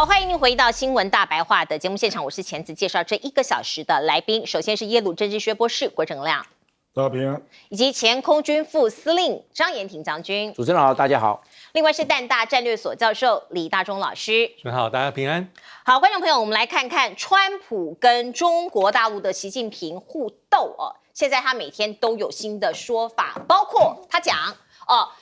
好，欢迎您回到新闻大白话的节目现场，我是钱子，介绍这1个小时的来宾。首先是耶鲁政治学博士郭正亮，大家平安，以及前空军副司令张延廷将军。主持人好，大家好。另外是淡大战略所教授李大中老师。主持人好，大家平安。好，观众朋友，我们来看看川普跟中国大陆的习近平互斗哦。现在他每天都有新的说法，包括他讲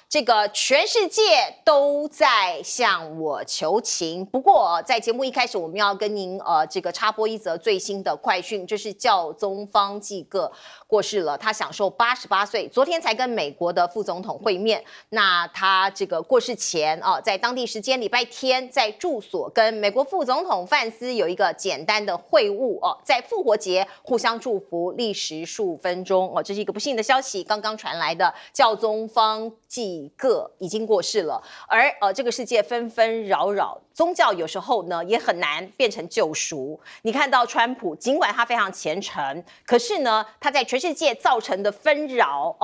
这个全世界都在向我求情。不过在节目一开始，我们要跟您这个插播一则最新的快讯，就是教宗方济各过世了，他享受88岁，昨天才跟美国的副总统会面。那他这个过世前在当地时间礼拜天在住所跟美国副总统范斯有一个简单的会晤在复活节互相祝福，历时数分钟这是一个不幸的消息，刚刚传来的，教宗方济各已经过世了，而这个世界纷纷扰扰，宗教有时候呢也很难变成救赎。你看到川普，尽管他非常虔诚，可是呢他在全世界造成的纷扰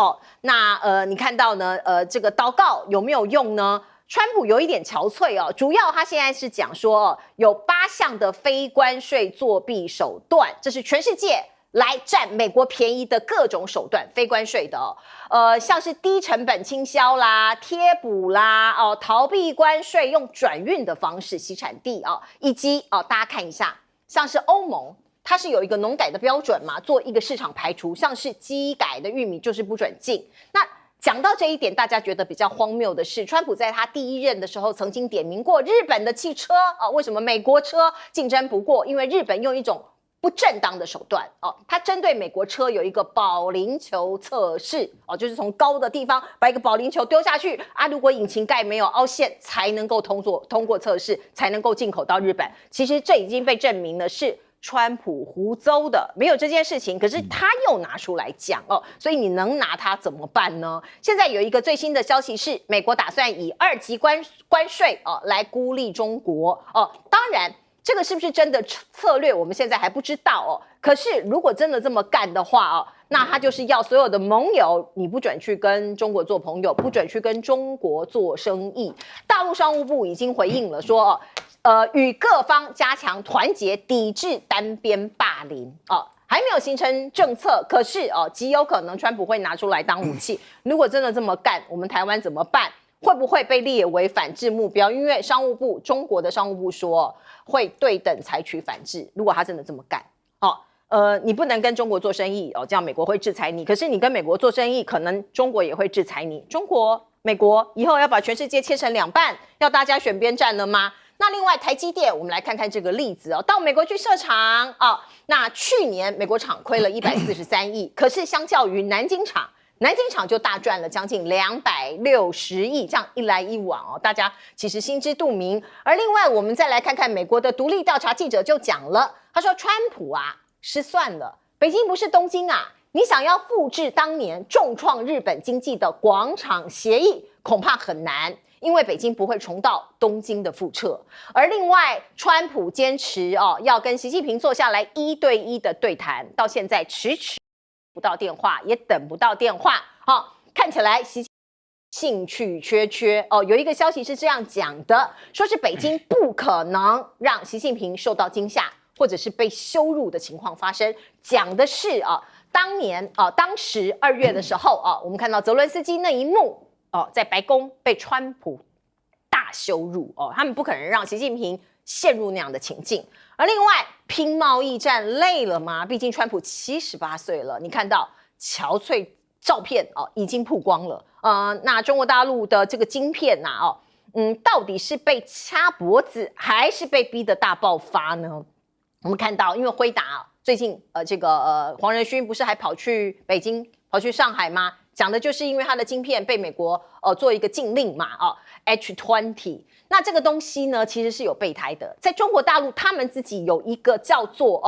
那你看到呢这个祷告有没有用呢？川普有一点憔悴主要他现在是讲说有8项的非关税作弊手段，这是全世界来占美国便宜的各种手段，非关税的像是低成本倾销啦、贴补啦、逃避关税，用转运的方式洗产地以及大家看一下，像是欧盟，它是有一个农改的标准嘛，做一个市场排除，像是基改的玉米就是不准进。那讲到这一点，大家觉得比较荒谬的是，川普在他第1任的时候曾经点名过日本的汽车为什么美国车竞争不过？因为日本用一种不正当的手段他针对美国车有一个保龄球测试就是从高的地方把一个保龄球丢下去如果引擎盖没有凹陷，才能够通过测试，才能够进口到日本。其实这已经被证明了是川普胡诌的，没有这件事情，可是他又拿出来讲所以你能拿他怎么办呢？现在有一个最新的消息是，美国打算以2级关税来孤立中国当然。这个是不是真的策略，我们现在还不知道可是如果真的这么干的话那他就是要所有的盟友，你不准去跟中国做朋友，不准去跟中国做生意。大陆商务部已经回应了说与各方加强团结，抵制单边霸凌还没有形成政策，可是极有可能川普会拿出来当武器。如果真的这么干，我们台湾怎么办？会不会被列为反制目标？因为中国的商务部说会对等采取反制。如果他真的这么干你不能跟中国做生意这样美国会制裁你。可是你跟美国做生意，可能中国也会制裁你。美国以后要把全世界切成2半，要大家选边站了吗？那另外台积电，我们来看看这个例子到美国去设厂那去年美国厂亏了143亿，可是相较于南京厂就大赚了将近260亿，这样一来一往大家其实心知肚明。而另外我们再来看看美国的独立调查记者就讲了，他说川普失算了，北京不是东京你想要复制当年重创日本经济的广场协议恐怕很难，因为北京不会重蹈东京的覆辙。而另外川普坚持要跟习近平坐下来1对1的对谈，到现在迟不到电话，也等不到电话看起来习近平兴趣缺有一个消息是这样讲的，说是北京不可能让习近平受到惊吓或者是被羞辱的情况发生，讲的是当时2月的时候我们看到泽伦斯基那一幕在白宫被川普大羞辱他们不可能让习近平陷入那样的情境。而另外拼贸易战累了吗？毕竟川普78岁了，你看到憔悴照片已经曝光了那中国大陆的这个晶片到底是被掐脖子还是被逼得大爆发呢？我们看到因为辉达最近这个黄仁勋不是还跑去北京跑去上海吗？讲的就是因为他的晶片被美国做一个禁令嘛H20。那这个东西呢其实是有备胎的，在中国大陆他们自己有一个叫做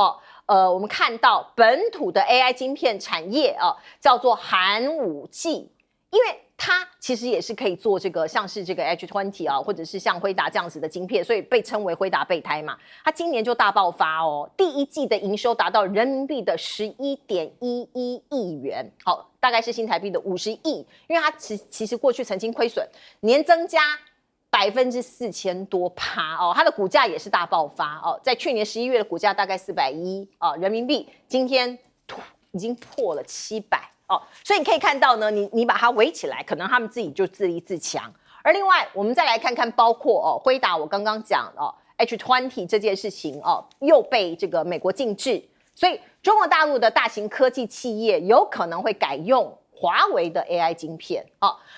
我们看到本土的 AI 晶片产业叫做寒武纪，因为它其实也是可以做这个像是这个 H20或者是像辉达这样子的晶片，所以被称为辉达备胎嘛。它今年就大爆发第1季的营收达到人民币的11.11亿元，大概是新台币的50亿，因为它其实过去曾经亏损，年增加4000%多哦，它的股价也是大爆发哦，在去年11月的股价大概410哦人民币，今天已经破了700哦，所以你可以看到呢，你把它围起来，可能他们自己就自立自强。而另外，我们再来看看，包括辉达，我刚刚讲H20这件事情又被这个美国禁制，所以中国大陆的大型科技企业有可能会改用华为的 AI 晶片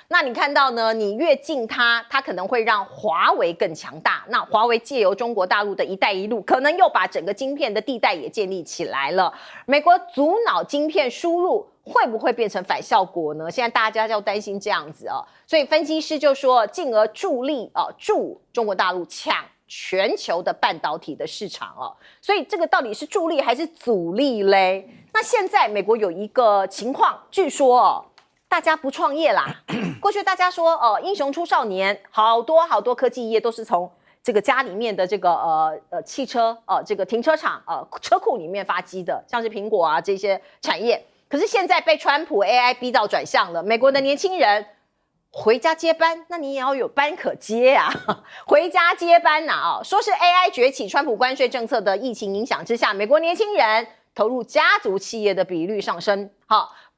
那你看到呢？你越禁它可能会让华为更强大。那华为借由中国大陆的一带一路，可能又把整个晶片的地带也建立起来了。美国阻挠晶片输入，会不会变成反效果呢？现在大家要担心这样子所以分析师就说，进而助中国大陆抢全球的半导体的市场所以这个到底是助力还是阻力嘞？那现在美国有一个情况，据说大家不创业啦。过去大家说英雄出少年，好多科技业都是从这个家里面的这个汽车这个停车场车库里面发迹的，像是苹果啊这些产业。可是现在被川普 AI 逼到转向了，美国的年轻人回家接班，那你也要有班可接啊！回家接班说是 AI 崛起，川普关税政策的疫情影响之下，美国年轻人投入家族企业的比率上升。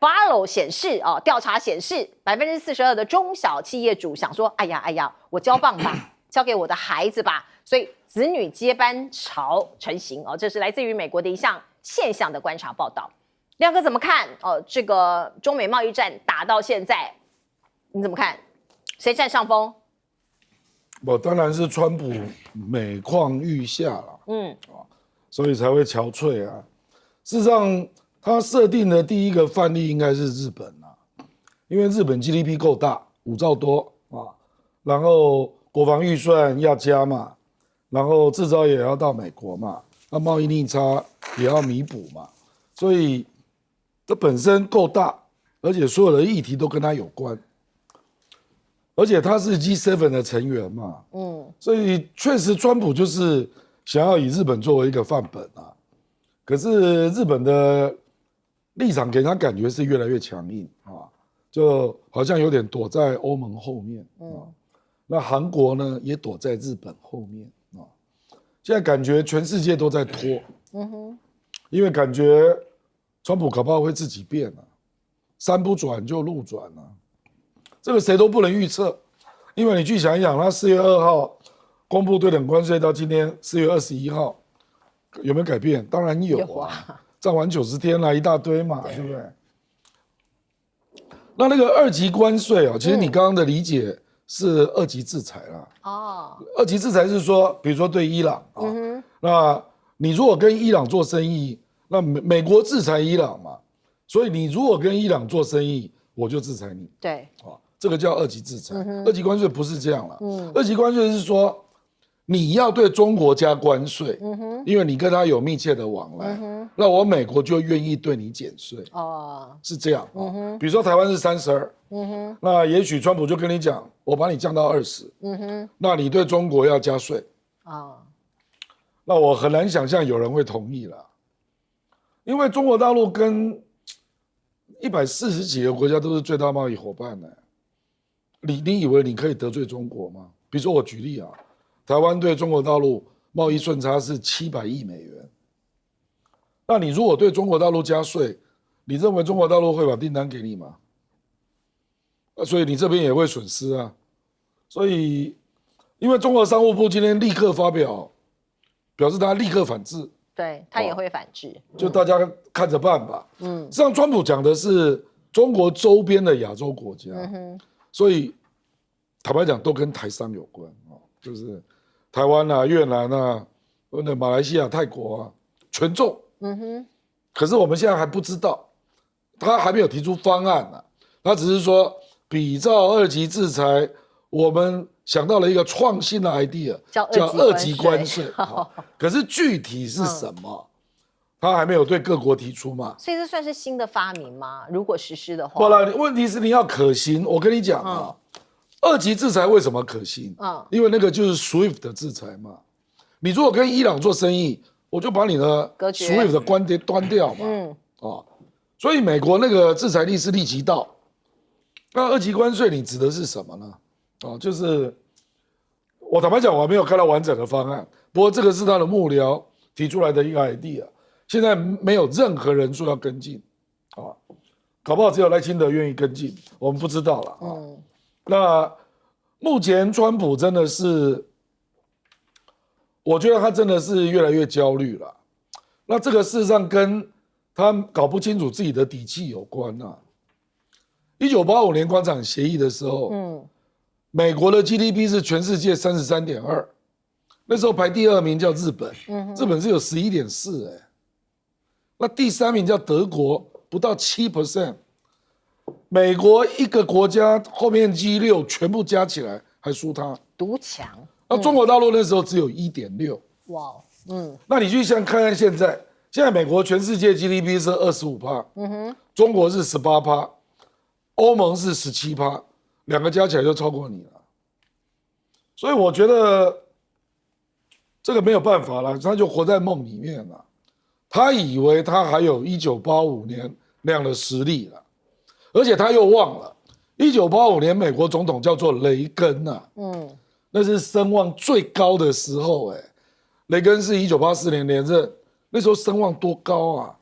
Barlow 显示调查显示，42%的中小企业主想说，哎呀，我交棒吧，交给我的孩子吧，所以子女接班潮成型这是来自于美国的一项现象的观察报道。亮哥怎么看？这个中美贸易战打到现在，你怎么看？谁占上风？当然是川普每况愈下了，所以才会憔悴啊。事实上，他设定的第一个范例应该是日本因为日本 GDP 够大，5兆多然后国防预算要加嘛，然后制造业也要到美国嘛，那贸易逆差也要弥补嘛，所以这本身够大，而且所有的议题都跟他有关，而且他是 G7 的成员嘛，所以确实川普就是想要以日本作为一个范本可是日本的立场给他感觉是越来越强硬就好像有点躲在欧盟后面那韩国呢也躲在日本后面现在感觉全世界都在拖因为感觉川普搞不好会自己变山不转就路转这个谁都不能预测，因为你去想一想，他4月2号公布对等关税到今天4月21号，有没有改变？当然有站完90天了，一大堆嘛，对不对？那个2级关税其实你刚刚的理解是2级制裁啦。2级制裁是说，比如说对伊朗那你如果跟伊朗做生意，那美国制裁伊朗嘛，所以你如果跟伊朗做生意，我就制裁你。对，这个叫2级制裁。2级关税不是这样了，2级关税是说你要对中国加关税，因为你跟他有密切的往来，那我美国就愿意对你减税。是这样比如说台湾是32，那也许川普就跟你讲，我把你降到20，那你对中国要加税那我很难想象有人会同意了，因为中国大陆跟140几个国家都是最大贸易伙伴你以为你可以得罪中国吗？比如说我举例台湾对中国大陆贸易顺差是700亿美元，那你如果对中国大陆加税，你认为中国大陆会把订单给你吗？所以你这边也会损失所以因为中国商务部今天立刻表示他立刻反制，对他也会反制，就大家看着办吧。实际上川普讲的是中国周边的亚洲国家，所以坦白讲都跟台商有关就是台湾越南马来西亚、泰国全中。可是我们现在还不知道，他还没有提出方案他只是说比照2级制裁，我们想到了一个创新的 idea， 叫2级关税。可是具体是什么，他还没有对各国提出嘛。所以这算是新的发明吗？如果实施的话，不然问题是你要可行。我跟你讲2级制裁为什么可行？因为那个就是 SWIFT 的制裁嘛。你如果跟伊朗做生意，我就把你的 SWIFT 的端掉嘛。所以美国那个制裁力是立即到。那2级关税你指的是什么呢？就是我坦白讲，我还没有看到完整的方案。不过这个是他的幕僚提出来的一个 idea， 现在没有任何人说要跟进，啊，搞不好只有赖清德愿意跟进，我们不知道了啊。那目前川普真的是，我觉得他真的是越来越焦虑了。那这个事实上跟他搞不清楚自己的底气有关啊。1985年广场协议的时候，美国的 GDP 是全世界33.2%，那时候排第2名叫日本，日本是有11.4%哎，那第3名叫德国，不到7%，美国一个国家后面 G6 全部加起来还输他，独强。那中国大陆那时候只有1.6%，哇，那你去看看现在美国全世界 GDP 是25%，中国是18%。欧盟是17%，两个加起来就超过你了，所以我觉得这个没有办法了，他就活在梦里面了。他以为他还有1985年那样的实力了，而且他又忘了1985年美国总统叫做雷根啊，那是声望最高的时候雷根是1984年连任，那时候声望多高啊，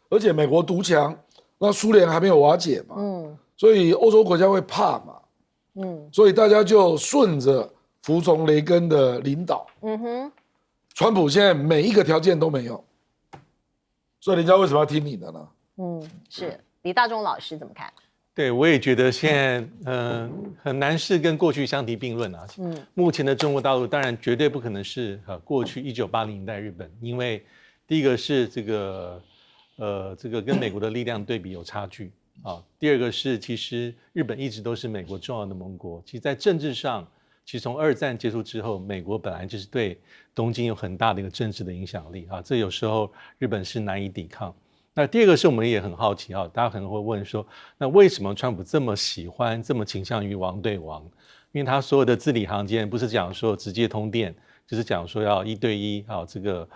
而且美国独强，那苏联还没有瓦解嘛，所以欧洲国家会怕嘛，所以大家就顺着服从雷根的领导。川普现在每一个条件都没有，所以人家为什么要听你的呢？是李大中老师怎么看？对，我也觉得现在很难是跟过去相提并论啊。目前的中国大陆当然绝对不可能是过去1980年代日本，因为第一个是这个跟美国的力量对比有差距。第二个是，其实日本一直都是美国重要的盟国。其实，在政治上，其实从2战结束之后，美国本来就是对东京有很大的一个政治的影响力啊，这有时候日本是难以抵抗。那第二个是我们也很好奇大家可能会问说，那为什么川普这么喜欢、这么倾向于王对王？因为他所有的字里行间不是讲说直接通电，就是讲说要1对1这个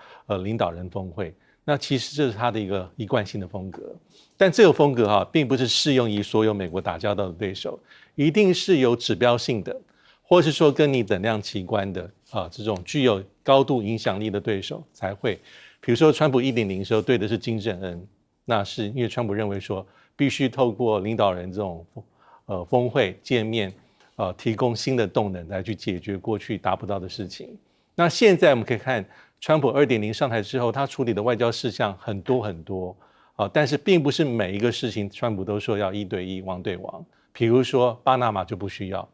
领导人峰会。那其实这是他的一个一贯性的风格，但这个风格并不是适用于所有美国打交道的对手，一定是有指标性的，或是说跟你等量齐观的这种具有高度影响力的对手才会。比如说川普1.0的时候对的是金正恩，那是因为川普认为说必须透过领导人这种峰会见面提供新的动能来去解决过去达不到的事情。那现在我们可以看川普2.0上台之后，他处理的外交事项很多很多但是并不是每一个事情川普都说要1对1王对王。比如说巴拿马就不需要，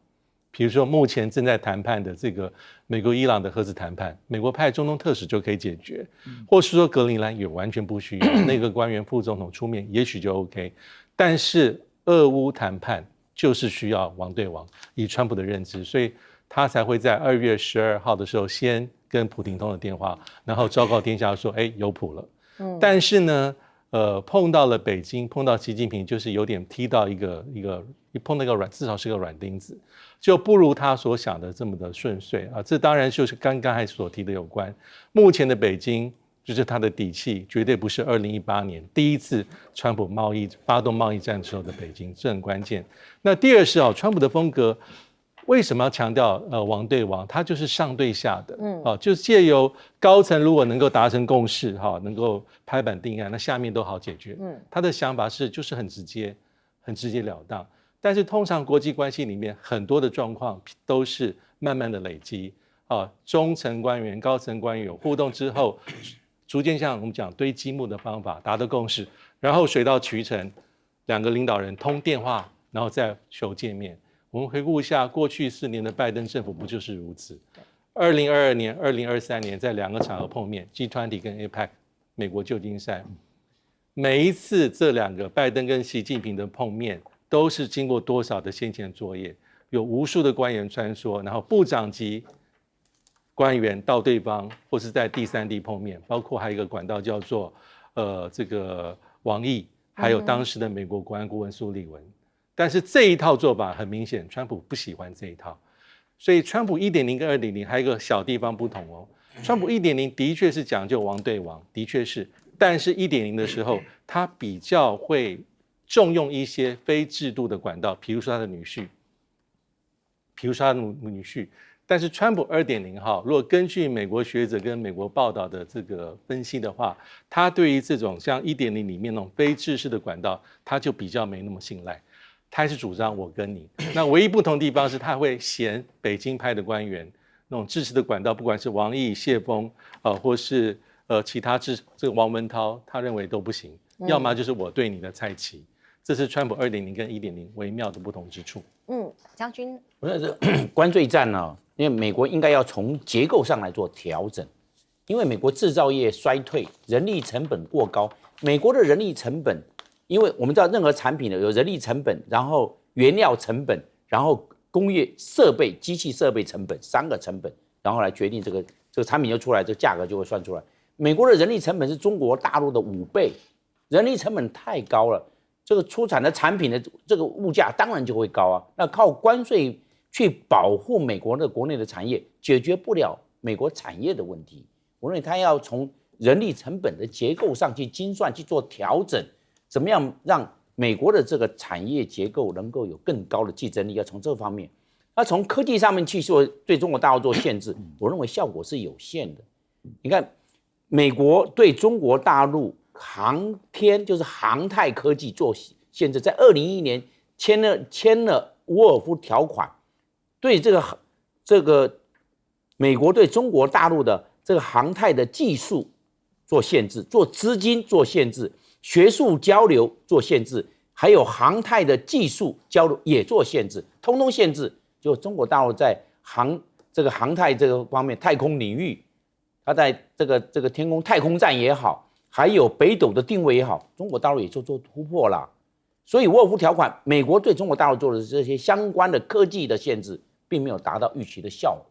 比如说目前正在谈判的这个美国伊朗的核子谈判，美国派中东特使就可以解决，或是说格陵兰也完全不需要，那个官员副总统出面也许就 OK。但是俄乌谈判就是需要王对王，以川普的认知，所以他才会在2月12号的时候先跟普丁通了电话，然后昭告天下说有谱了。但是呢碰到了北京，碰到习近平，就是有点踢到碰到一个至少是个软钉子，就不如他所想的这么的顺遂这当然就是刚才所提的有关目前的北京，就是他的底气绝对不是2018年第一次川普发动贸易战之后的北京，这很关键。那第二是川普的风格为什么要强调王对王？他就是上对下的，就是借由高层如果能够达成共识，能够拍板定案，那下面都好解决。他的想法就是很直接了当。但是通常国际关系里面很多的状况都是慢慢的累积，中层官员、高层官员有互动之后，逐渐像我们讲堆积木的方法达到共识，然后水到渠成，两个领导人通电话，然后再求见面。我们回顾一下过去4年的拜登政府不就是如此？2022年、2023年在2个场合碰面 ，G20 跟 APEC 美国旧金山，每一次这2个拜登跟习近平的碰面，都是经过多少的先前作业，有无数的官员穿梭，然后部长级官员到对方或是在第3地碰面，包括还有一个管道叫做这个王毅，还有当时的美国国安顾问苏利文。但是这一套做法很明显，川普不喜欢这一套，所以川普1.0跟2.0还有一个小地方不同川普1.0的确是讲究王对王，的确是，但是1.0的时候，他比较会重用一些非制度的管道，比如说他的女婿，但是川普2.0哈，如果根据美国学者跟美国报道的这个分析的话，他对于这种像1.0里面那种非制式的管道，他就比较没那么信赖。他还是主张我跟你，那唯一不同的地方是他会嫌北京派的官员那种支持的管道，不管是王毅、谢峰，或是其他这个王文涛，他认为都不行，要么就是我对你的蔡奇，这是川普2.0跟1.0微妙的不同之处。将军，我觉得关税战呢，因为美国应该要从结构上来做调整，因为美国制造业衰退，人力成本过高，美国的人力成本。因为我们知道任何产品呢有人力成本，然后原料成本，然后工业设备、机器设备成本3个成本，然后来决定这个产品就出来，这个价格就会算出来。美国的人力成本是中国大陆的5倍，人力成本太高了，这个出产的产品的这个物价当然就会高啊。那靠关税去保护美国的国内的产业，解决不了美国产业的问题。我认为他要从人力成本的结构上去精算去做调整。怎么样让美国的这个产业结构能够有更高的竞争力？要从这方面，那从科技上面去做对中国大陆做限制，我认为效果是有限的。你看，美国对中国大陆航天就是航太科技做限制，在2011年签了沃尔夫条款，对这个美国对中国大陆的这个航太的技术做限制，做资金做限制。学术交流做限制，还有航太的技术交流也做限制，通通限制。就中国大陆在航太这个方面，太空领域，它在这个天空太空站也好，还有北斗的定位也好，中国大陆也做突破了。所以沃尔夫条款，美国对中国大陆做的这些相关的科技的限制，并没有达到预期的效果。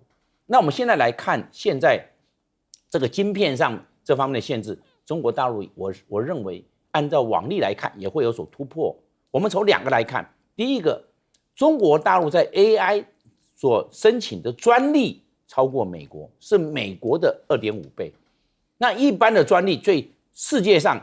那我们现在来看，现在这个晶片上这方面的限制，中国大陆我认为。按照往例来看，也会有所突破。我们从2个来看，第一个，中国大陆在 AI 所申请的专利超过美国，是美国的2.5倍。那一般的专利，世界上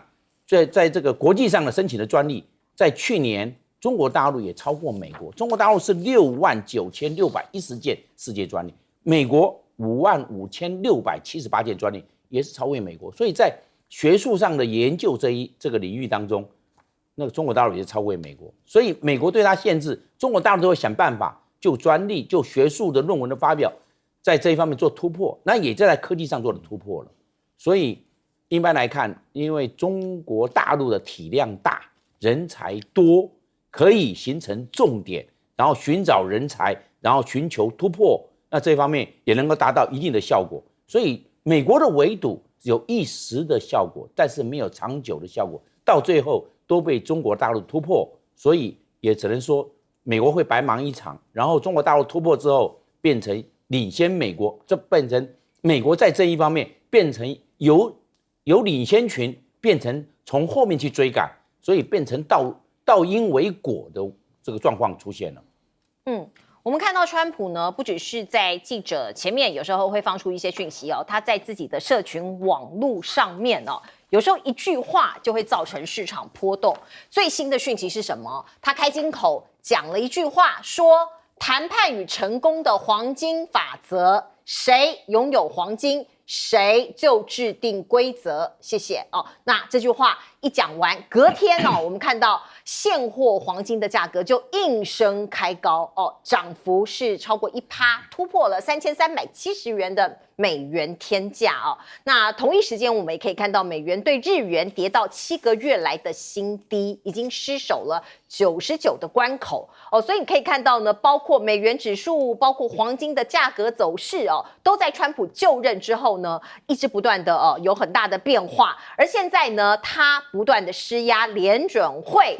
在这个国际上的申请的专利，在去年中国大陆也超过美国。中国大陆是69610件世界专利，美国55678件专利，也是超越美国。所以在学术上的研究这个领域当中，那个中国大陆也是超过美国，所以美国对它限制，中国大陆都会想办法就专利、就学术的论文的发表，在这一方面做突破，那也在科技上做的突破了。所以一般来看，因为中国大陆的体量大、人才多，可以形成重点，然后寻找人才，然后寻求突破，那这方面也能够达到一定的效果。所以美国的围堵有一时的效果，但是没有长久的效果，到最后都被中国大陆突破，所以也只能说美国会白忙一场。然后中国大陆突破之后，变成领先美国，这变成美国在这一方面变成由领先群变成从后面去追赶，所以变成倒因为果的这个状况出现了。我们看到川普呢，不只是在记者前面，有时候会放出一些讯息哦，他在自己的社群网络上面哦，有时候一句话就会造成市场波动。最新的讯息是什么？他开金口讲了一句话，说谈判与成功的黄金法则，谁拥有黄金，谁就制定规则。谢谢哦。那这句话一讲完，隔天哦，我们看到现货黄金的价格就应声开高哦，涨幅是超过1%，突破了3370元的美元天价哦。那同一时间，我们也可以看到美元对日元跌到7个月来的新低，已经失守了99的关口哦。所以你可以看到呢，包括美元指数，包括黄金的价格走势哦，都在川普就任之后呢，一直不断的有很大的变化。而现在呢，他不断的施压联准会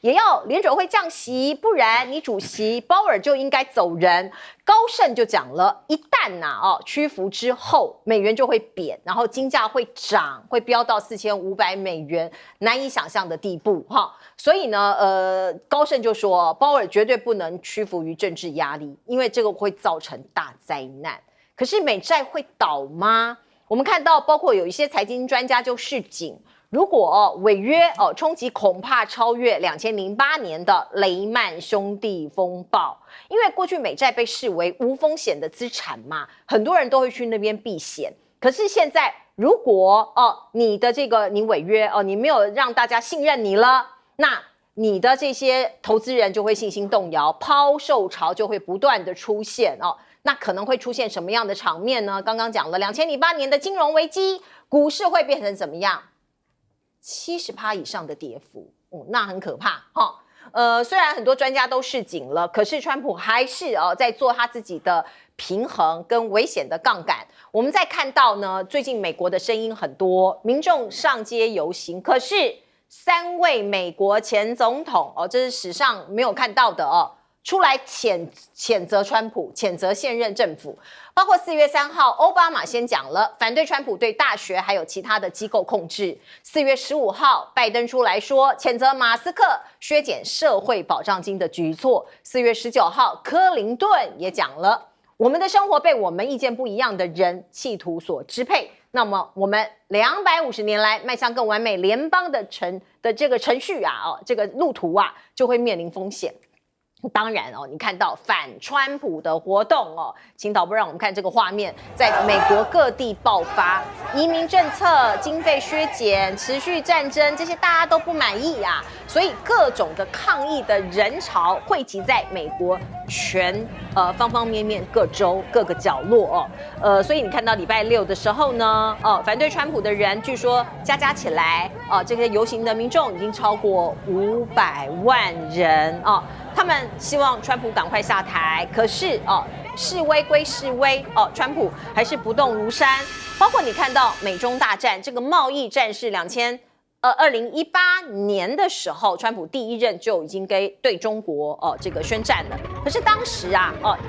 也要联准会降息，不然你主席鲍尔就应该走人。高盛就讲了，一旦屈服之后，美元就会贬，然后金价会涨，会飙到4500美元，难以想象的地步哈。所以呢，高盛就说，鲍尔绝对不能屈服于政治压力，因为这个会造成大灾难。可是美债会倒吗？我们看到，包括有一些财经专家就示警如果违约冲击恐怕超越2008年的雷曼兄弟风暴，因为过去美债被视为无风险的资产嘛，很多人都会去那边避险。可是现在如果你的你违约你没有让大家信任你了，那你的这些投资人就会信心动摇，抛售潮就会不断的出现那可能会出现什么样的场面呢？刚刚讲了2008年的金融危机，股市会变成怎么样？70%以上的跌幅，那很可怕虽然很多专家都示警了，可是川普还是在做他自己的平衡跟危险的杠杆。我们在看到呢，最近美国的声音很多，民众上街游行，可是3位美国前总统这是史上没有看到的出来谴责川普，谴责现任政府，包括4月3号，奥巴马先讲了反对川普对大学还有其他的机构控制。4月15号，拜登出来说谴责马斯克削减社会保障金的举措。4月19号，克林顿也讲了，我们的生活被我们意见不一样的人企图所支配。那么我们250年来迈向更完美联邦的这个程序这个路途就会面临风险。当然你看到反川普的活动请导播让我们看这个画面，在美国各地爆发，移民政策、经费削减、持续战争，这些大家都不满意所以各种的抗议的人潮汇集在美国方方面面各州各个角落所以你看到礼拜六的时候呢反对川普的人据说加起来这些游行的民众已经超过500万人他们希望川普赶快下台，可是示威归示威川普还是不动如山。包括你看到美中大战，这个贸易战是2018年的时候，川普第一任就已经对中国这个宣战了。可是当时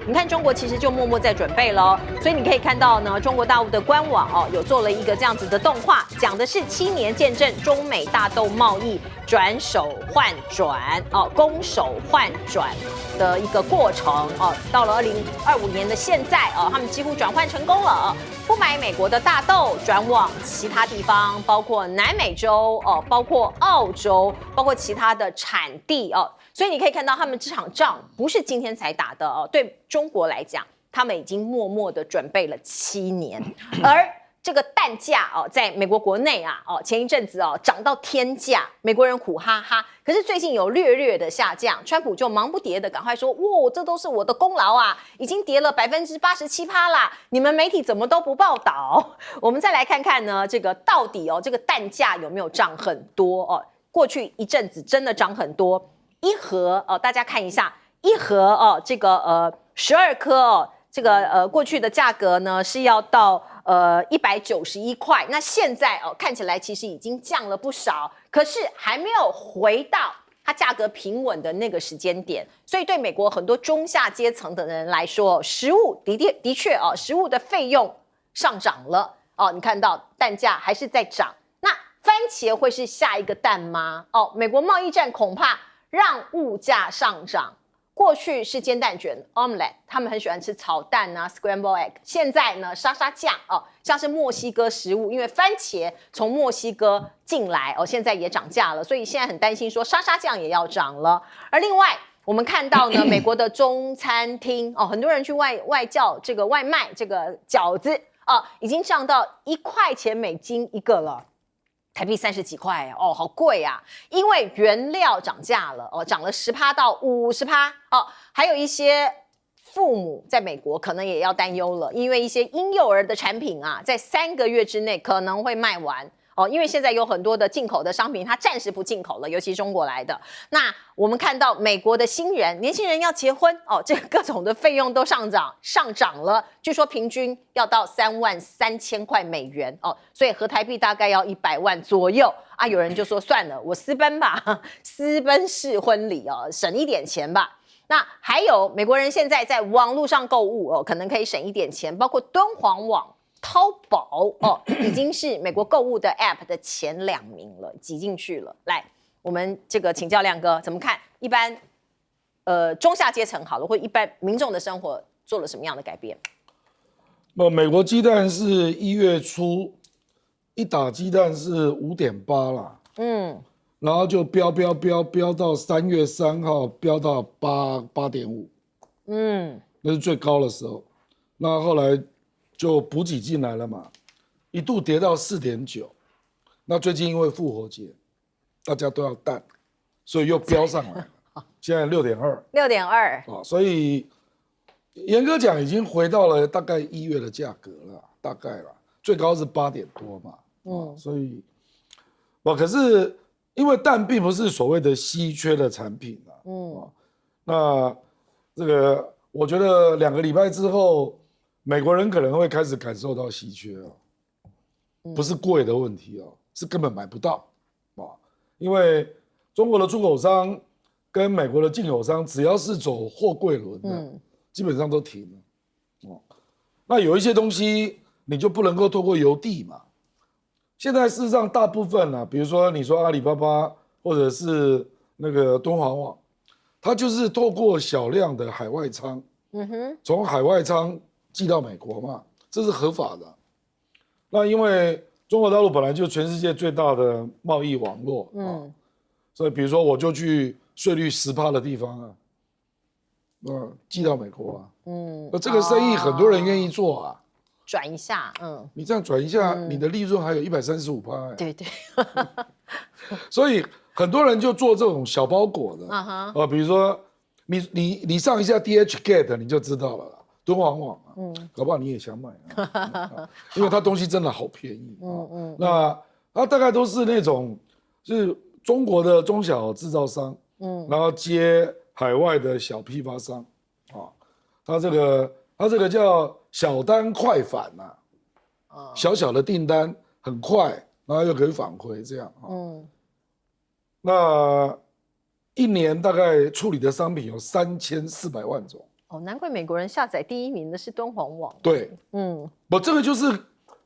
你看中国其实就默默在准备了所以你可以看到呢，中国大陆的官网有做了一个这样子的动画，讲的是7年见证中美大斗贸易转手换转攻守换转的一个过程到了2025年的现在他们几乎转换成功了不买美国的大豆，转往其他地方，包括南美洲包括澳洲，包括其他的产地所以你可以看到他们这场仗不是今天才打的对中国来讲，他们已经默默的准备了7年，而这个蛋价在美国国内前一阵子涨到天价，美国人苦哈哈。可是最近有略的下降，川普就忙不迭的赶快说，这都是我的功劳已经跌了87%啦，你们媒体怎么都不报道？我们再来看看呢，这个到底这个蛋价有没有涨很多过去一阵子真的涨很多，一盒大家看一下，一盒这个12颗这个过去的价格呢是要到191块，那现在看起来其实已经降了不少，可是还没有回到它价格平稳的那个时间点，所以对美国很多中下阶层的人来说，食物的确食物的费用上涨了你看到蛋价还是在涨，那番茄会是下一个蛋吗？美国贸易战恐怕让物价上涨。过去是煎蛋卷 omelette， 他们很喜欢吃炒蛋scramble egg， 现在呢沙沙酱像是墨西哥食物，因为番茄从墨西哥进来现在也涨价了，所以现在很担心说沙沙酱也要涨了。而另外我们看到呢，美国的中餐厅很多人去外叫这个外卖，这个饺子已经涨到1块钱美金一个了。台币30几块好贵因为原料涨价了涨了10%到50%还有一些父母在美国可能也要担忧了，因为一些婴幼儿的产品在3个月之内可能会卖完因为现在有很多的进口的商品它暂时不进口了，尤其中国来的。那我们看到美国的年轻人要结婚这各种的费用都上涨了，据说平均要到33000块美元所以合台币大概要100万左右有人就说算了，我私奔吧，私奔式婚礼省一点钱吧。那还有美国人现在在网络上购物可能可以省一点钱，包括敦煌网、淘宝已经是美国购物的 App 的前2名了，挤进去了。来，我们这个请教亮哥怎么看？一般中下阶层好了，或一般民众的生活做了什么样的改变？美国鸡蛋是1月初一打鸡蛋是5.8啦，然后就飙到3月3号飙到8.5，那是最高的时候。那后来就补给进来了嘛，一度跌到4.9。那最近因为复活节，大家都要蛋，所以又飙上来了，现在6.2。6.2。所以严格讲已经回到了大概1月的价格了，大概啦，最高是8点多嘛。所以，可是因为蛋并不是所谓的稀缺的产品啊。那这个我觉得2个礼拜之后，美国人可能会开始感受到稀缺不是贵的问题是根本买不到因为中国的出口商跟美国的进口商，只要是走货柜轮的，基本上都停了那有一些东西你就不能够透过邮递嘛。现在事实上大部分比如说你说阿里巴巴或者是那个敦煌网，它就是透过小量的海外仓，从海外仓寄到美国嘛，这是合法的。那因为中国大陆本来就全世界最大的贸易网络所以比如说我就去税率10%的地方寄到美国那这个生意很多人愿意做转一下，你这样转一下，你的利润还有135%对，所以很多人就做这种小包裹的比如说你上一下 DHgate 你就知道了啦，敦煌网搞不好你也想买因为它东西真的好便宜那它大概都是那种是中国的中小制造商然后接海外的小批发商它这个叫小单快返小小的订单很快，然后又可以返回这样那一年大概处理的商品有3400万种难怪美国人下载第1名的是敦煌网。对，这个就是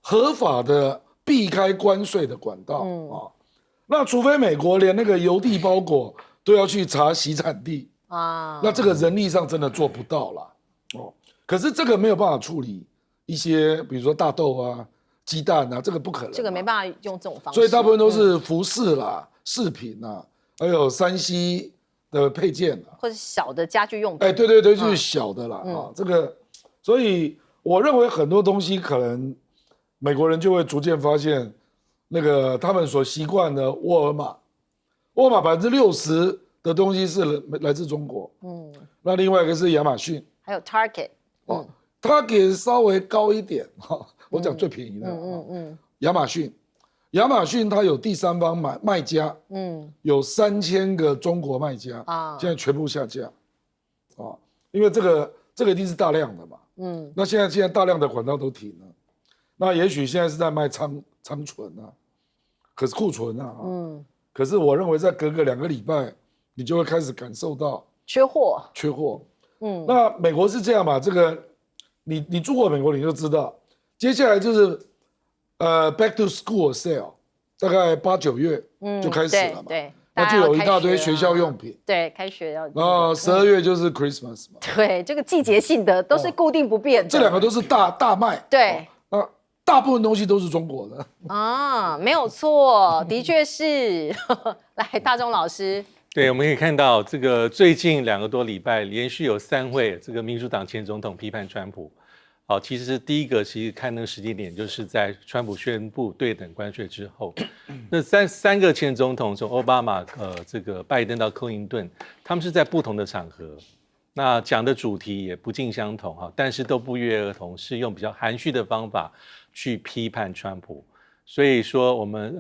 合法的避开关税的管道那除非美国连那个邮递包裹都要去查洗产地那这个人力上真的做不到啦可是这个没有办法处理一些比如说大豆鸡蛋这个不可能，这个没办法用这种方式，所以大部分都是服饰啦、饰品还有3C 的配件或者小的家居用品。对，就是小的啦这个，所以我认为很多东西可能美国人就会逐渐发现，那个他们所习惯的沃尔玛60%的东西是来自中国，那另外一个是亚马逊，还有 Target，Target 稍微高一点我讲最便宜的亚马逊它有第三方卖家，有3000个中国卖家现在全部下架因为这个一定是大量的嘛，那现在大量的管道都停了，那也许现在是在卖仓存可是库存可是我认为再隔个2个礼拜，你就会开始感受到缺货。那美国是这样嘛？这个你住过美国你就知道，接下来就是back to school sale， 大概8、9月就开始了嘛。对，那就有一大堆学校用品。对，开学要。然后12月就是 Christmas 嘛。对，这个季节性的都是固定不变的。这2个都是大卖。对。那大部分东西都是中国的。没有错，的确是。来，大中老师。对，我们可以看到这个最近2个多礼拜连续有3位这个民主党前总统批判川普。其实第一个看那个时间点，就是在川普宣布对等关税之后，那三个前总统，从奥巴马、这个拜登到克林顿，他们是在不同的场合，那讲的主题也不尽相同但是都不约而同，是用比较含蓄的方法去批判川普。所以说我们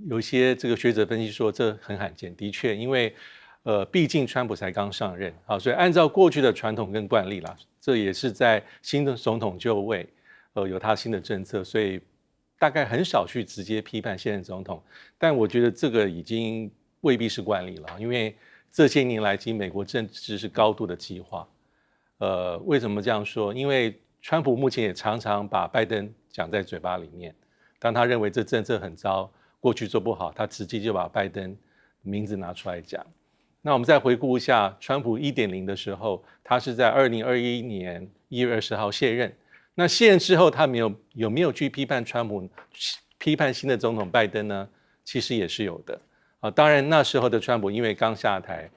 有一些这个学者分析说这很罕见，的确，因为毕竟川普才刚上任所以按照过去的传统跟惯例啦，这也是在新的总统就位有他新的政策，所以大概很少去直接批判现任总统。但我觉得这个已经未必是惯例了，因为这些年来其实美国政治是高度的激化。为什么这样说？因为川普目前也常常把拜登讲在嘴巴里面，当他认为这政策很糟，过去做不好，他直接就把拜登名字拿出来讲。那我们再回顾一下川普 1.0 的时候，他是在2021年1月20号卸任。那卸任之后，他有没有去批判川普批判新的总统拜登呢，其实也是有的。当然那时候的川普因为刚下台，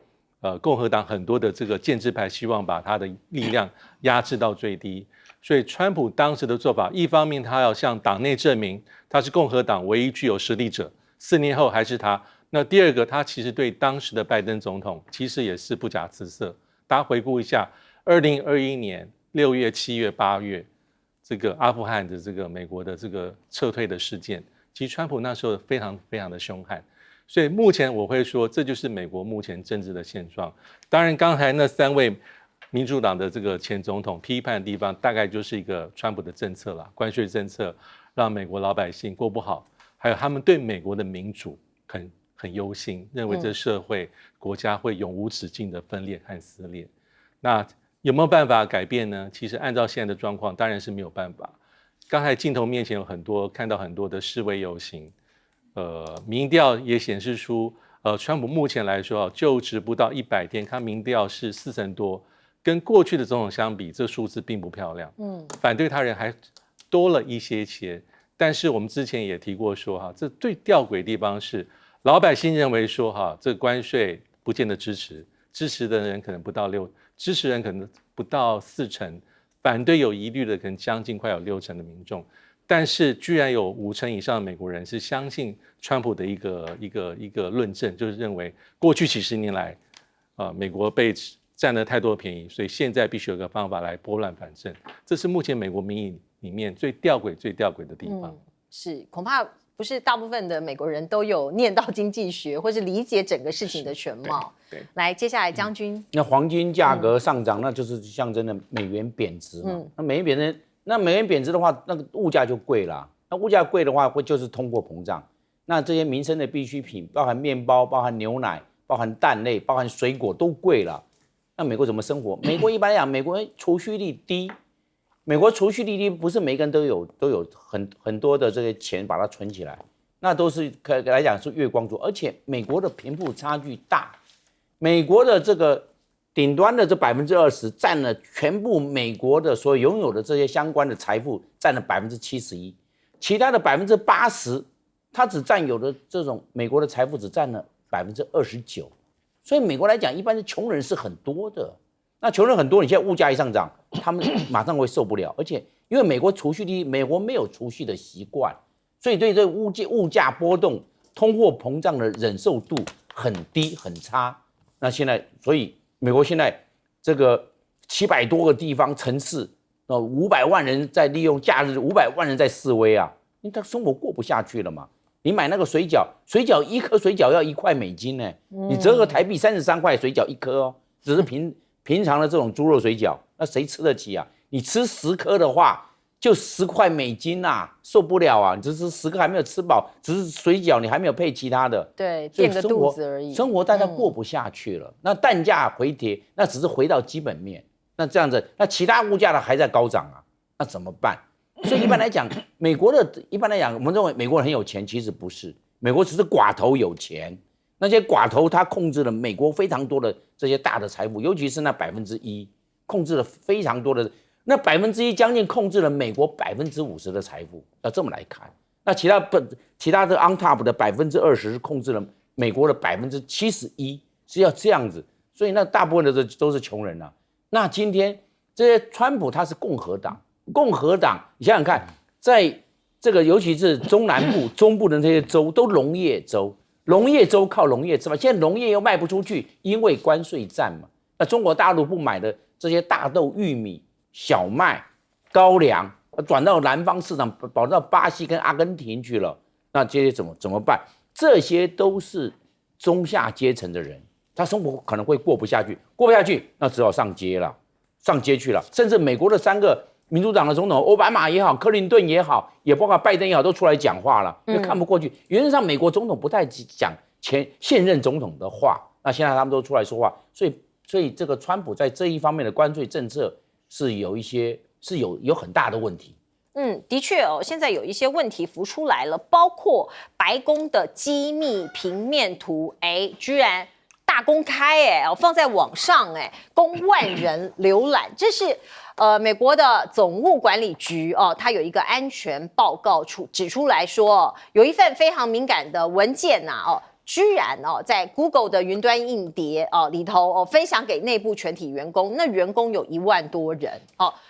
共和党很多的这个建制派希望把他的力量压制到最低，所以川普当时的做法，一方面他要向党内证明他是共和党唯一具有实力者，4年后还是他。那第二个，他其实对当时的拜登总统其实也是不假辞色。大家回顾一下，2021年6月、7月、8月，这个阿富汗的这个美国的这个撤退的事件，其实川普那时候非常非常的凶悍。所以目前我会说，这就是美国目前政治的现状。当然，刚才那3位民主党的这个前总统批判的地方，大概就是一个川普的政策啦，关税政策让美国老百姓过不好，还有他们对美国的民主很忧心，认为这社会国家会永无止境的分裂和撕裂。那有没有办法改变呢？其实按照现在的状况，当然是没有办法。刚才镜头面前看到很多的示威游行。民调也显示出，川普目前来说就职不到100天，他民调是40%多，跟过去的总统相比，这数字并不漂亮。反对他人还多了一些。但是我们之前也提过说，这最吊诡的地方是，老百姓认为说，这个关税不见得支持的人可能不到6%，支持人可能不到40%，反对有疑虑的可能将近快有60%的民众。但是居然有50%以上的美国人是相信川普的一个论证，就是认为过去几十年来，美国被占了太多便宜，所以现在必须有个方法来拨乱反正。这是目前美国民意里面最吊诡的地方。是恐怕不是大部分的美国人都有念到经济学，或是理解整个事情的全貌。对，来，接下来将军，那黄金价格上涨，那就是象征的美元贬值嘛。那美元贬值的话，那个物价就贵了。那物价贵的话，会就是通货膨胀。那这些民生的必需品，包含面包、包含牛奶、包含蛋类、包含水果都贵了。那美国怎么生活？美国一般来讲，美国储蓄率低。美国储蓄率低，不是每个人都有很多的这些钱把它存起来，那都是可来讲是月光族。而且美国的贫富差距大，美国的这个顶端的这20%占了全部美国的所拥有的这些相关的财富占了71%，其他的80%，它只占有的这种美国的财富只占了29%，所以美国来讲，一般的穷人是很多的。那穷人很多，你现在物价一上涨，他们马上会受不了。而且因为美国储蓄低，美国没有储蓄的习惯，所以对这物价波动、通货膨胀的忍受度很低很差。那现在，所以美国现在这个700多个地方城市，500万人在利用假日，500万人在示威啊，因为他生活过不下去了嘛。你买那个水饺一颗水饺要1块美金呢，你折合台币33块水饺1颗哦，只是平常的这种猪肉水饺，那谁吃得起啊？你吃10颗的话，就10块美金啊，受不了啊！你只是10颗还没有吃饱，只是水饺你还没有配其他的，对，垫个肚子而已。生活大家过不下去了，那蛋价回跌，那只是回到基本面。那这样子，那其他物价呢还在高涨啊，那怎么办？所以一般来讲，我们认为美国人很有钱，其实不是，美国只是寡头有钱。那些寡头他控制了美国非常多的这些大的财富，尤其是那1%，控制了非常多的。那1%将近控制了美国50%的财富，要这么来看。那其他的 on top 的20%是控制了美国的71%，是要这样子。所以那大部分的都是穷人啊。那今天这些川普他是共和党，你想想看，在这个尤其是中南部、中部的这些州都农业州靠农业吃嘛，现在农业又卖不出去，因为关税战嘛。那中国大陆不买的这些大豆、玉米、小麦、高粱，转到南方市场，跑到巴西跟阿根廷去了。那这些怎么办？这些都是中下阶层的人，他生活可能会过不下去，那只好上街去了。甚至美国的3个民主党的总统，奥巴马也好，克林顿也好，也包括拜登也好，都出来讲话了，因为看不过去。原则上，美国总统不太讲现任总统的话，那现在他们都出来说话，所以这个川普在这一方面的关税政策是有很大的问题。的确哦，现在有一些问题浮出来了，包括白宫的机密平面图，居然大大公开放在网上供万人浏览。这是美国的总务管理局它有一个安全报告指出来说，有一份非常敏感的文件居然在 Google 的云端硬碟里头分享给内部全体员工，那员工有1万多人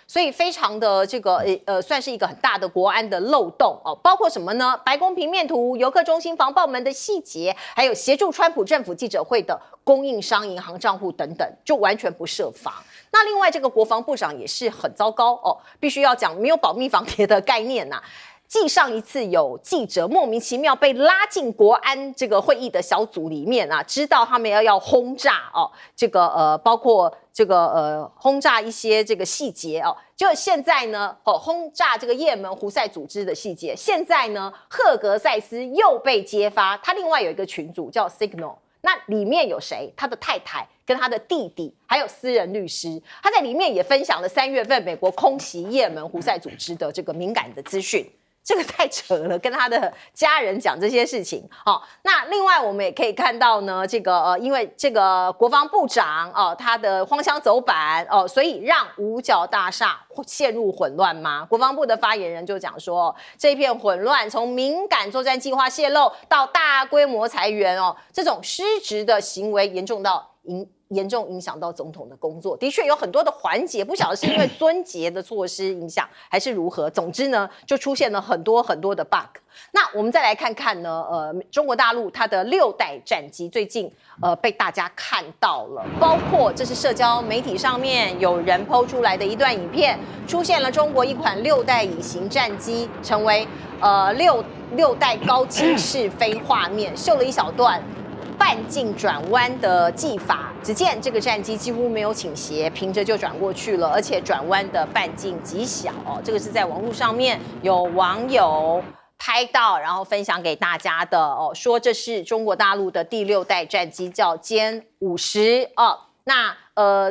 所以非常的这个算是一个很大的国安的漏洞包括什么呢？白宫平面图、游客中心防爆门的细节，还有协助川普政府记者会的供应商银行账户等等，就完全不设防。那另外这个国防部长也是很糟糕必须要讲没有保密防谍的概念呐。继上一次有记者莫名其妙被拉进国安这个会议的小组里面知道他们要轰炸这个包括这个轰炸一些这个细节就现在呢轰炸这个也门胡塞组织的细节，现在呢赫格塞斯又被揭发，他另外有一个群组叫 Signal， 那里面有谁？他的太太跟他的弟弟，还有私人律师，他在里面也分享了3月份美国空袭也门胡塞组织的这个敏感的资讯。这个太扯了，跟他的家人讲这些事情那另外我们也可以看到呢，这个因为这个国防部长他的荒腔走板所以让五角大厦陷入混乱吗？国防部的发言人就讲说，这片混乱从敏感作战计划泄露到大规模裁员这种失职的行为严重影响到总统的工作，的确有很多的环节，不晓得是因为尊节的措施影响还是如何。总之呢，就出现了很多的 bug。那我们再来看看呢，中国大陆它的6代战机最近被大家看到了，包括这是社交媒体上面有人抛出来的一段影片，出现了中国一款6代乙型战机，成为六代高清式飞画面，秀了一小段半径转弯的技法，只见这个战机几乎没有倾斜，平着就转过去了，而且转弯的半径极小这个是在网络上面有网友拍到，然后分享给大家的说这是中国大陆的第6代战机，叫歼50那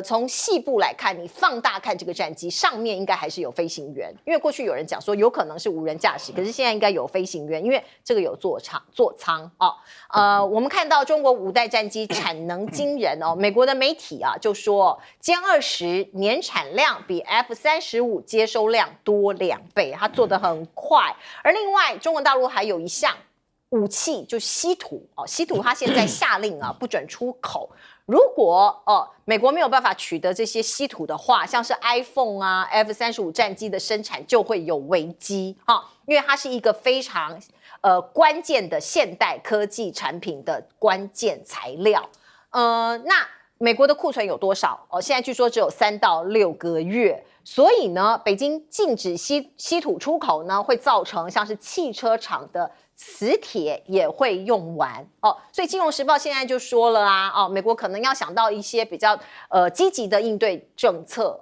从细部来看，你放大看这个战机上面应该还是有飞行员，因为过去有人讲说有可能是无人驾驶，可是现在应该有飞行员，因为这个有座舱我们看到中国5代战机产能惊人美国的媒体就说歼20年产量比 F35接收量多2倍，它做得很快。而另外中国大陆还有一项武器，就稀土稀土它现在下令不准出口。如果美国没有办法取得这些稀土的话，像是 iPhone F35战机的生产就会有危机因为它是一个非常关键的现代科技产品的关键材料。那美国的库存有多少现在据说只有3到6个月，所以呢，北京禁止稀土出口呢，会造成像是汽车厂的磁铁也会用完所以《金融时报》现在就说了美国可能要想到一些比较积极的应对政策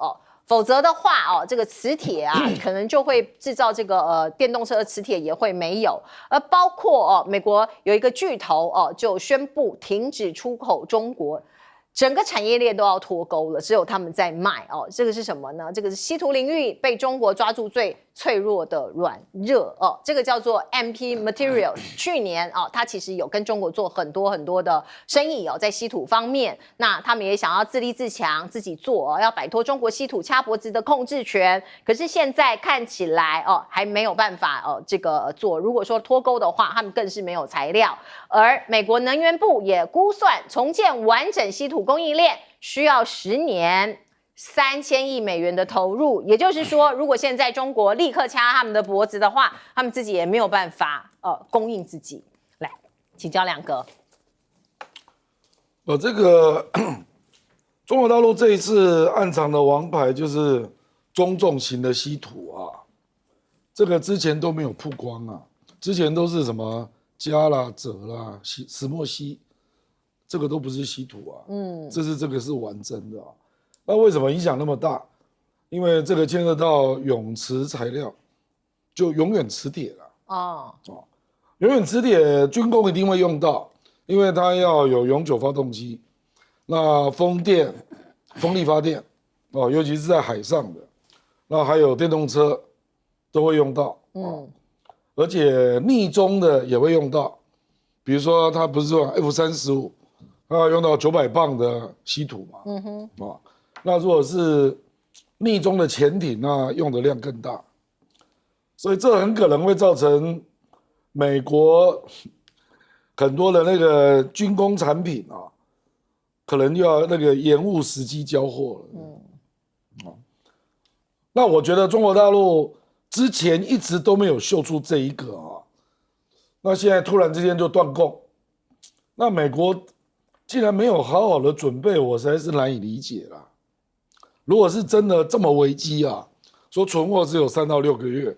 否则的话这个磁铁可能就会制造这个电动车的磁铁也会没有，而包括美国有一个巨头就宣布停止出口中国。整个产业链都要脱钩了，只有他们在卖这个是什么呢？这个是稀土领域被中国抓住最脆弱的软热这个叫做 MP Materials。去年它其实有跟中国做很多的生意在稀土方面，那他们也想要自立自强，自己做要摆脱中国稀土掐脖子的控制权。可是现在看起来还没有办法这个做。如果说脱钩的话，他们更是没有材料。而美国能源部也估算，重建完整稀土供应链需要10年，3000亿美元的投入。也就是说，如果现在中国立刻掐他们的脖子的话，他们自己也没有办法供应自己。来，请教亮哥。这个中国大陆这一次暗藏的王牌就是中重型的稀土这个之前都没有曝光之前都是什么镓啦、锗啦、石墨烯，这个都不是稀土这个是完整的那为什么影响那么大？因为这个牵涉到永磁材料，就永远磁铁了永远磁铁军工一定会用到，因为它要有永久发动机，那风力发电尤其是在海上的，那还有电动车都会用到而且逆中的也会用到，比如说它不是说 F35 用到900磅的稀土嘛，那如果是逆中的潜艇，那用的量更大，所以这很可能会造成美国很多的那个军工产品可能又要那个延误时机交货了。那我觉得中国大陆之前一直都没有秀出这一个那现在突然之间就断供，那美国竟然没有好好的准备，我实在是难以理解啦。如果是真的这么危机说存货只有3到6个月，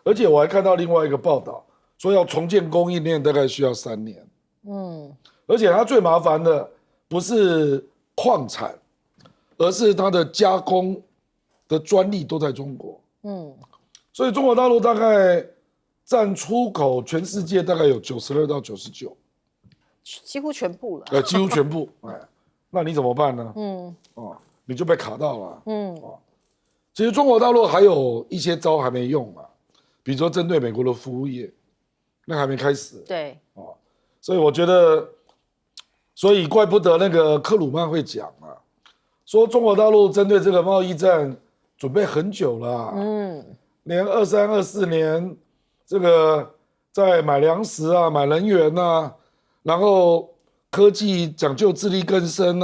而且我还看到另外一个报道，说要重建供应链大概需要3年。而且它最麻烦的不是矿产，而是它的加工的专利都在中国。所以中国大陆大概占出口全世界大概有92到99%，几乎全部了。几乎全部。那你怎么办呢？你就被卡到了。其实中国大陆还有一些招还没用比如说针对美国的服务业，那还没开始。对。所以我觉得，所以怪不得那个克鲁曼会讲说中国大陆针对这个贸易战准备很久了。连23、24年这个在买粮食买能源然后科技讲究自力更生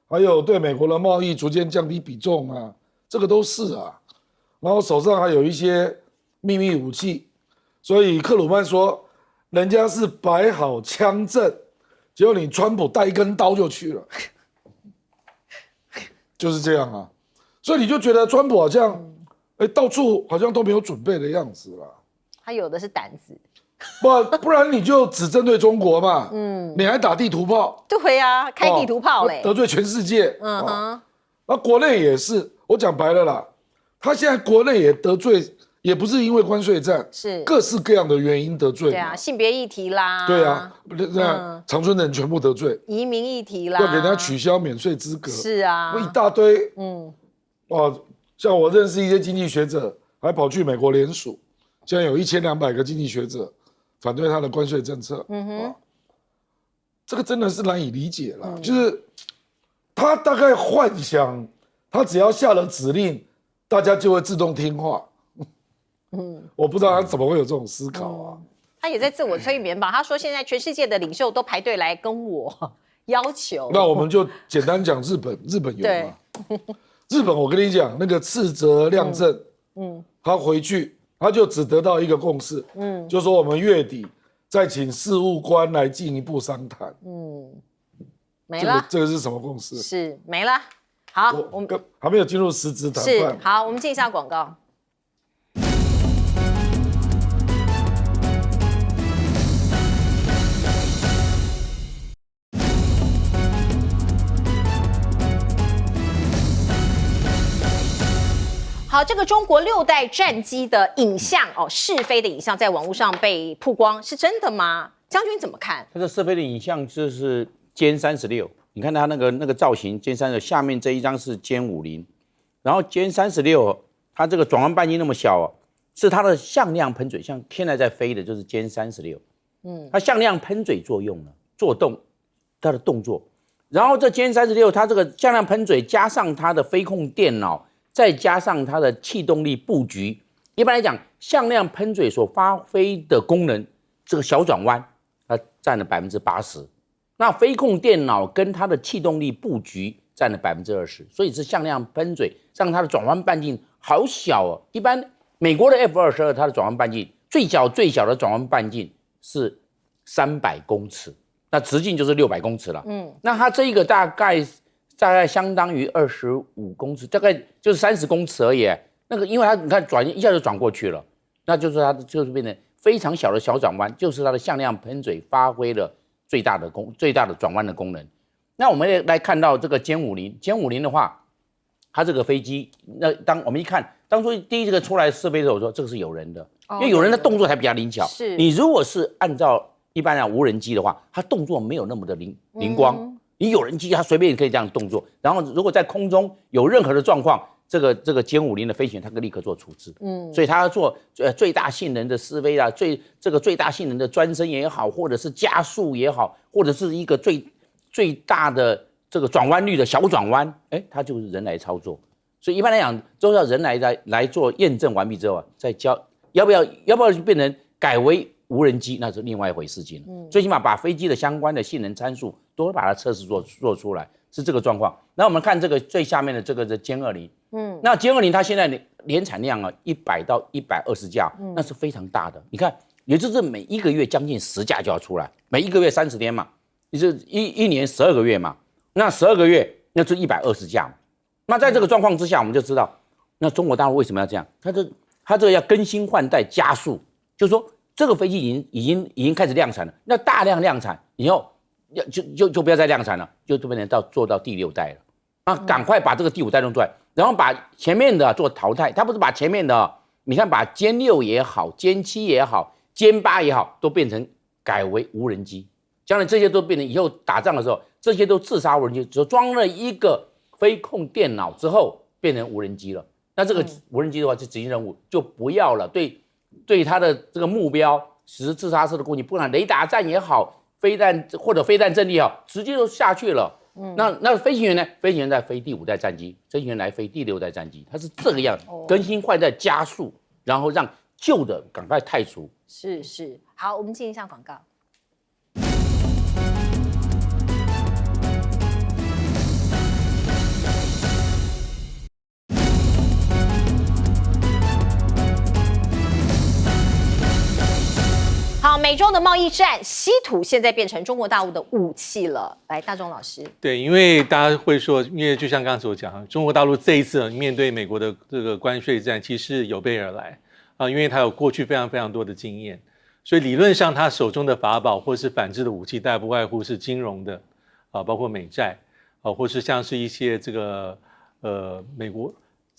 还有对美国的贸易逐渐降低比重这个都是然后手上还有一些秘密武器，所以克鲁曼说人家是摆好枪阵，结果你川普带一根刀就去了，就是这样所以你就觉得川普好像到处好像都没有准备的样子啦。他有的是胆子。不然你就只针对中国嘛，你还打地图炮。对啊，开地图炮嘞，得罪全世界。那国内也是，我讲白了啦，他现在国内也得罪，也不是因为关税战，是各式各样的原因得罪。对啊，性别议题啦，对啊，长春人全部得罪，移民议题啦，要给人家取消免税资格，是啊，一大堆。像我认识一些经济学者，还跑去美国联署，现在有1200个经济学者反对他的关税政策。这个真的是难以理解了。就是他大概幻想，他只要下了指令，大家就会自动听话。我不知道他怎么会有这种思考他也在自我催眠吧？他说现在全世界的领袖都排队来跟我要求。那我们就简单讲日本，日本有吗？日本，我跟你讲，那个赤泽亮正，他回去他就只得到一个共识，就说我们月底再请事务官来进一步商谈。没了。这个是什么共识？是没了。好，我们还没有进入实质谈判。好，我们进一下广告。好，这个中国6代战机的影像试飞的影像在网络上被曝光，是真的吗？将军怎么看？它的试飞的影像就是歼36，你看它那个造型，歼36下面这一张是歼50，然后歼36它这个转弯半径那么小是它的向量喷嘴，像现在在飞的就是歼36，它向量喷嘴作用呢，做动它的动作，然后这歼36它这个向量喷嘴加上它的飞控电脑。再加上它的气动力布局，一般来讲，向量喷嘴所发挥的功能，这个小转弯，它占了80%。那飞控电脑跟它的气动力布局占了20%，所以是向量喷嘴让它的转弯半径好小一般美国的 F-22它的转弯半径最小的转弯半径是300公尺，那直径就是600公尺了。那它这一个大概相当于25公尺，大概就是30公尺而已。那个，因为它你看转一下就转过去了，那就是它就是变成非常小的小转弯，就是它的向量喷嘴发挥了最大的转弯的功能。那我们来看到这个歼50的话，它这个飞机，那当我们一看，当初第一个出来试飞的时候，我说这个是有人的，因为有人的动作才比较灵巧。是你如果是按照一般的无人机的话，它动作没有那么的灵光。你有人机，它随便可以这样动作，然后如果在空中有任何的状况，这个歼50的飞行员，它可以立刻做处置。所以它要做最大性能的试飞最大性能的专升也好，或者是加速也好，或者是一个最大的这个转弯率的小转弯，它就是人来操作。所以一般来讲，都要人来做验证完毕之后啊，再交要不要变成改为无人机，那是另外一回事情了。最起码把飞机的相关的性能参数都把它测试做出来，是这个状况。那我们看这个最下面的这个的歼20，那歼20它现在的年产量啊100到120架，那是非常大的。你看，也就是每一个月将近10架就要出来，每一个月30天嘛，也就一年12个月嘛，那12个月那就120架嘛。那在这个状况之下，我们就知道，那中国大陆为什么要这样？它这个要更新换代加速，就是说这个飞机已经开始量产了，那大量量产以后，就不要再量产了，就变成做到第6代了。那赶快把这个第5代弄出来，然后把前面的做淘汰。它不是把前面的，你看把歼6也好，歼7也好，歼8也好，都变成改为无人机。将来这些都变成以后打仗的时候，这些都自杀无人机，只装了一个飞控电脑之后变成无人机了。那这个无人机的话，就执行任务就不要了，对它的这个目标实施自杀式的攻击，不管雷达战也好，飞弹或者飞弹阵地也好，直接就下去了。那飞行员呢？飞行员在飞第5代战机，飞行员来飞第6代战机，它是这个样，更新换代加速，然后让旧的赶快汰除。是，好，我们进一下广告。好，美中的贸易战，稀土现在变成中国大陆的武器了。来，大钟老师，对，因为大家会说，因为就像刚刚所讲，中国大陆这一次面对美国的这个关税战，其实有备而来啊，因为它有过去非常多的经验，所以理论上他手中的法宝或是反制的武器，大概不外乎是金融的啊，包括美债啊，或是像是一些这个美国。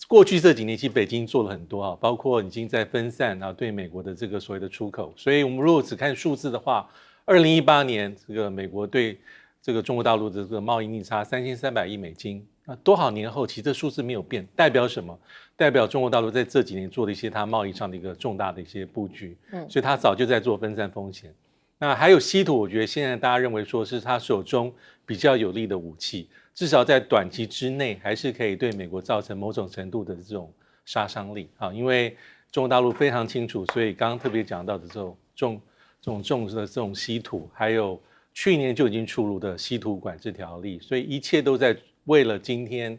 过去这几年，其实北京做了很多啊，包括已经在分散啊对美国的这个所谓的出口。所以，我们如果只看数字的话，2018年这个美国对这个中国大陆的这个贸易逆差3300亿美金，那多少年后，其实这数字没有变，代表什么？代表中国大陆在这几年做了一些它贸易上的一个重大的一些布局，所以它早就在做分散风险。那还有稀土，我觉得现在大家认为说是他手中比较有力的武器。至少在短期之内，还是可以对美国造成某种程度的这种杀伤力啊，因为中国大陆非常清楚，所以刚刚特别讲到的这种重的这种稀土，还有去年就已经出炉的稀土管制条例，所以一切都在为了今天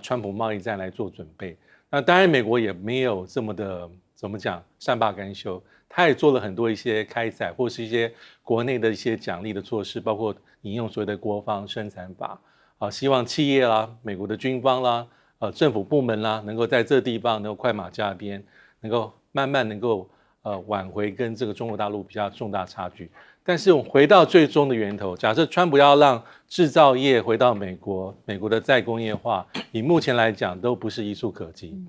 川普贸易战来做准备。那当然，美国也没有这么的怎么讲善罢甘休，他也做了很多一些开采或是一些国内的一些奖励的措施，包括引用所谓的国防生产法。希望企业啦、美国的军方啦、政府部门啦，能够在这地方能够快马加鞭，能够慢慢能够挽回跟这个中国大陆比较重大差距。但是我们回到最终的源头，假设川普要让制造业回到美国，美国的再工业化，以目前来讲都不是一触可及。